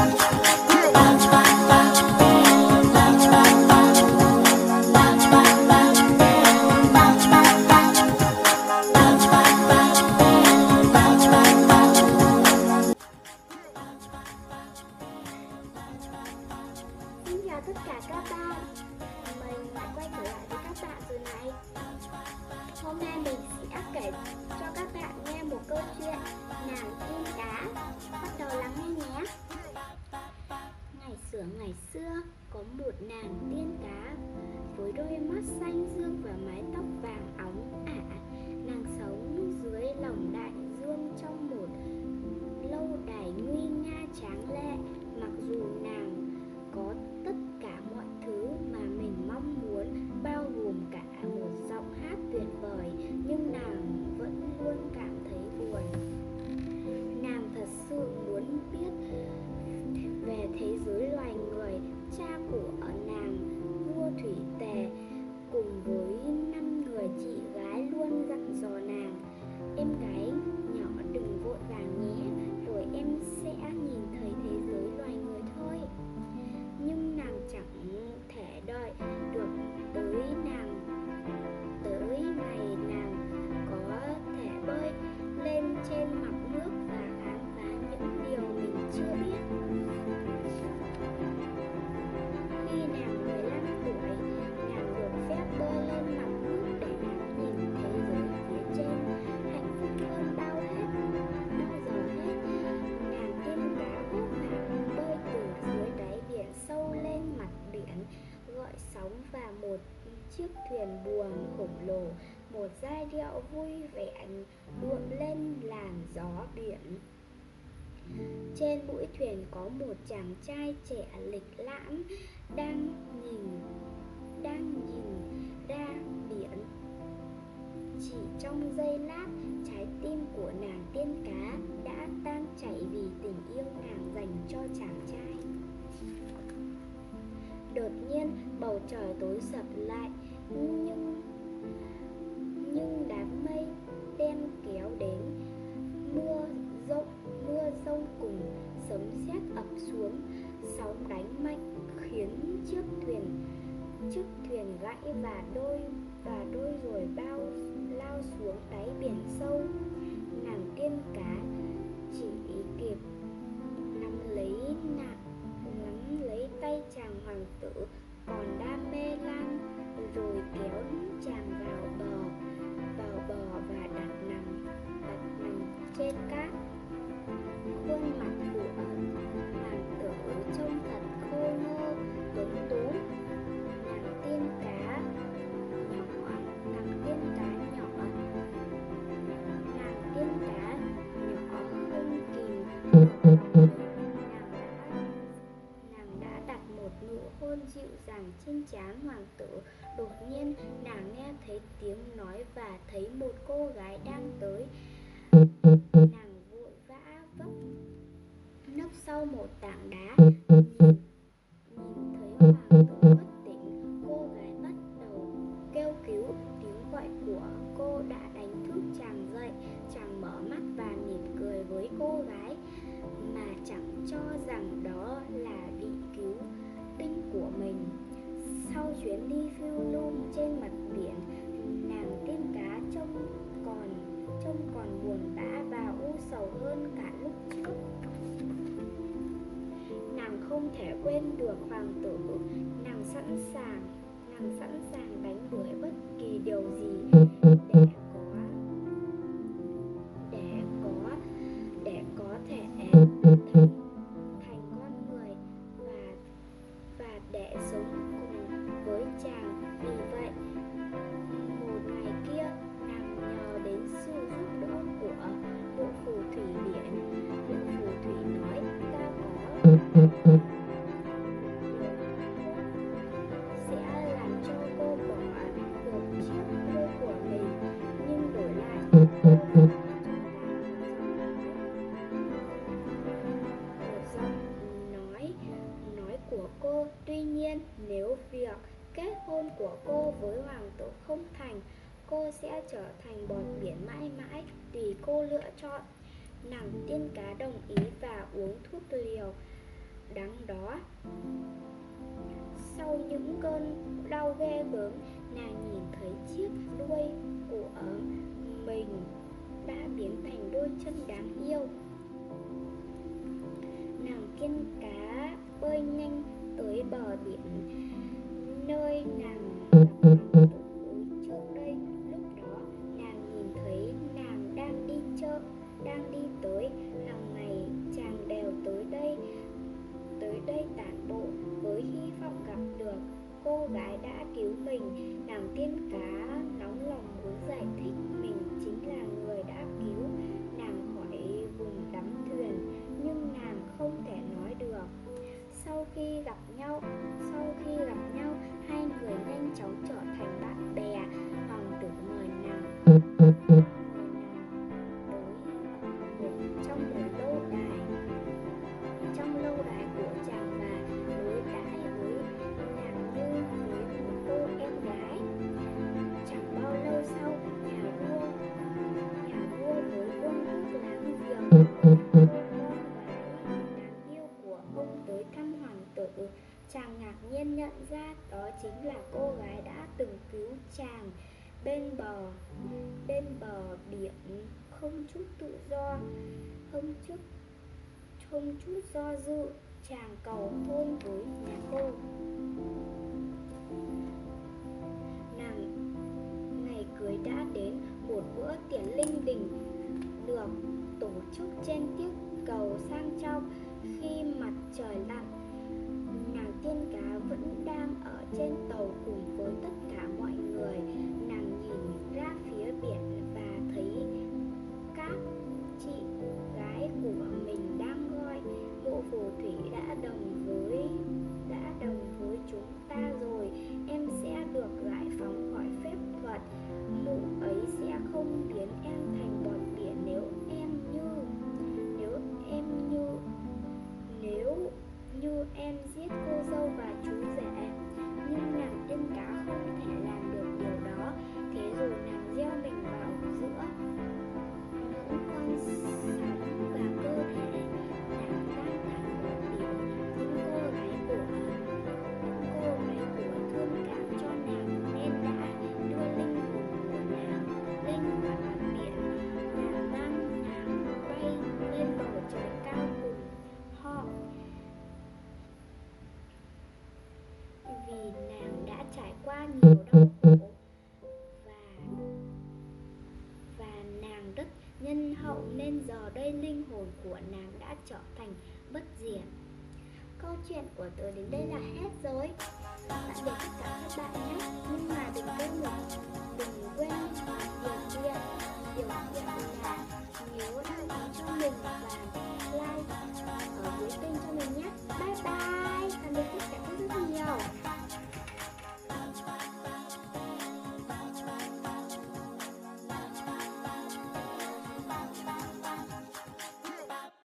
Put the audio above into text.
Xin chào tất cả các bạn, mình lại quay trở lại với các bạn rồi này. Hôm nay mình sẽ kể cho các bạn nghe một câu chuyện Nàng tiên cá. Bắt đầu lắng nghe nhé. Ngày xưa có một nàng tiên cá với đôi mắt xanh dương và mái tóc vàng óng ả. Nàng sống dưới lòng đại dương trong một lâu đài nguy nga tráng lệ. Mặc dù nàng có tất cả mọi thứ mà mình mong muốn, bao gồm cả một giọng hát tuyệt vời, nhưng nàng vẫn luôn cảm thấy buồn. Nàng thật sự muốn biết về thế giới loài người. Cha của nàng, vua Thủy Tề, cùng với 5 người chị gái luôn dặn dò nàng: em gái nhỏ đừng vội vàng nhé, rồi em sẽ nhìn thấy thế giới loài người thôi. Nhưng nàng chẳng thể đợi được tới ngày nàng có thể bơi lên trên mặt nước và khám phá những điều mình chưa biết. Khi nàng 15 tuổi, nàng được phép bơi lên mặt nước để ngắm nhìn thế giới phía trên. Hạnh phúc hơn bao giờ hết, nàng tiên cá hốt hoảng bơi từ dưới đáy biển sâu lên mặt biển, gợn sóng và một chiếc thuyền buồm khổng lồ, một giai điệu vui vẻ đượm lên làn gió biển. Trên mũi thuyền có một chàng trai trẻ lịch lãm đang nhìn ra biển. Chỉ trong giây lát, trái tim của nàng tiên cá đã tan chảy vì tình yêu nàng dành cho chàng trai. Đột nhiên bầu trời tối sập lại, nhưng đám mây đen kéo đến, mưa rông cùng sấm sét ập xuống. Sóng đánh mạnh khiến chiếc thuyền gãy và đôi rồi lao xuống đáy biển sâu. Nàng tiên cá chỉ kịp nắm lấy tay chàng hoàng tử còn đam mê lan, rồi kéo chàng vào bờ và đặt nằm trên cát. Khuôn mặt của hoàng tử trông thật khô ngơ tuấn tú. Nàng tiên cá nhỏ không kìm lòng nàng đã đặt một nụ hôn dịu dàng trên trán hoàng tử. Đột nhiên nàng nghe thấy tiếng nói và thấy một cô gái đang tới. Nàng vội vã vấp nấp sau một tảng đá. Nhìn thấy hoàng tử bất tỉnh, cô gái bắt đầu kêu cứu. Tiếng gọi của cô đã đánh thức chàng dậy. Chàng mở mắt và mỉm cười với cô gái, mà chẳng cho rằng đó là vị cứu tinh của mình. Sau chuyến đi phiêu lưu trên mặt biển, nàng tiên cá trông còn buồn bã và u sầu hơn cả lúc trước. Nàng không thể quên được hoàng tử. Nàng sẵn sàng đánh đuổi bất kỳ điều gì để có thể thành con người và để sống cùng với chàng. Vì vậy, một ngày kia, nàng nhờ đến sự giúp đỡ của bộ phù thủy biển. Bộ phù thủy nói: ta có sẽ làm cho cô bỏ được chiếc đuôi của mình, nhưng đổi lại cô nói của cô. Tuy nhiên, nếu việc kết hôn của cô với hoàng tử không thành, cô sẽ trở thành bọt biển mãi mãi, tùy cô lựa chọn. Nàng tiên cá đồng ý và uống thuốc liều. đắng đó. Sau những cơn đau ghê gớm, nàng nhìn thấy chiếc đuôi của mình đã biến thành đôi chân đáng yêu. Nàng kiên cá bơi nhanh tới bờ biển nơi nàng gặp hoàng tử trước đây. Lúc đó nàng nhìn thấy nàng đang đi tới. Hàng ngày chàng đều tới đây tản bộ với hy vọng gặp được cô gái đã cứu mình. Nàng tiên cá nóng lòng muốn giải thích mình chính là người đã cứu nàng khỏi vùng đắm thuyền, nhưng nàng không thể nói được. Sau khi gặp nhau, hai người nhanh chóng trở thành bạn bè. Hoàng tử mời nàng tới trong lâu đài của chàng và đối đãi với nàng như với một cô em gái. Chẳng bao lâu sau, nhà vua với vương quốc láng giềng mời cô con gái đáng yêu của ông tới thăm hoàng tử. Chàng ngạc nhiên nhận ra đó chính là cô gái đã từng cứu chàng. Bên bờ biển không chút do dự, chàng cầu hôn với nhà cô. Ngày cưới đã đến. Một bữa tiệc linh đình được tổ chức trên chiếc cầu sang trọng. Khi mặt trời lặn, nàng tiên cá vẫn đang ở trên tàu cùng với tất cả mọi người. Nàng nhìn ra phía biển và thấy các chị gái của mình đang gọi: mụ phù thủy đã đồng với chúng ta rồi, em sẽ được giải phóng khỏi phép thuật. Mụ ấy sẽ không biến em thành bọt biển nếu em giết cô dâu và chú rể. Nhưng nàng tiên cá không thể làm được điều đó. Thế rồi nàng gieo mình vào giữa những con sóng và cơ thể nàng tan thành bọt biển. Những cô gái của thương cảm cho nàng nên đã đưa linh hồn của nàng lên mặt biển và mang nàng bay lên bầu trời cao cùng họ. Vì nàng đã trải qua nhiều đau khổ và nàng rất nhân hậu nên giờ đây linh hồn của nàng đã trở thành bất diệt. Câu chuyện của tớ đến đây là hết rồi. Tạm biệt tất cả các bạn nhé. Nhưng mà đừng quên một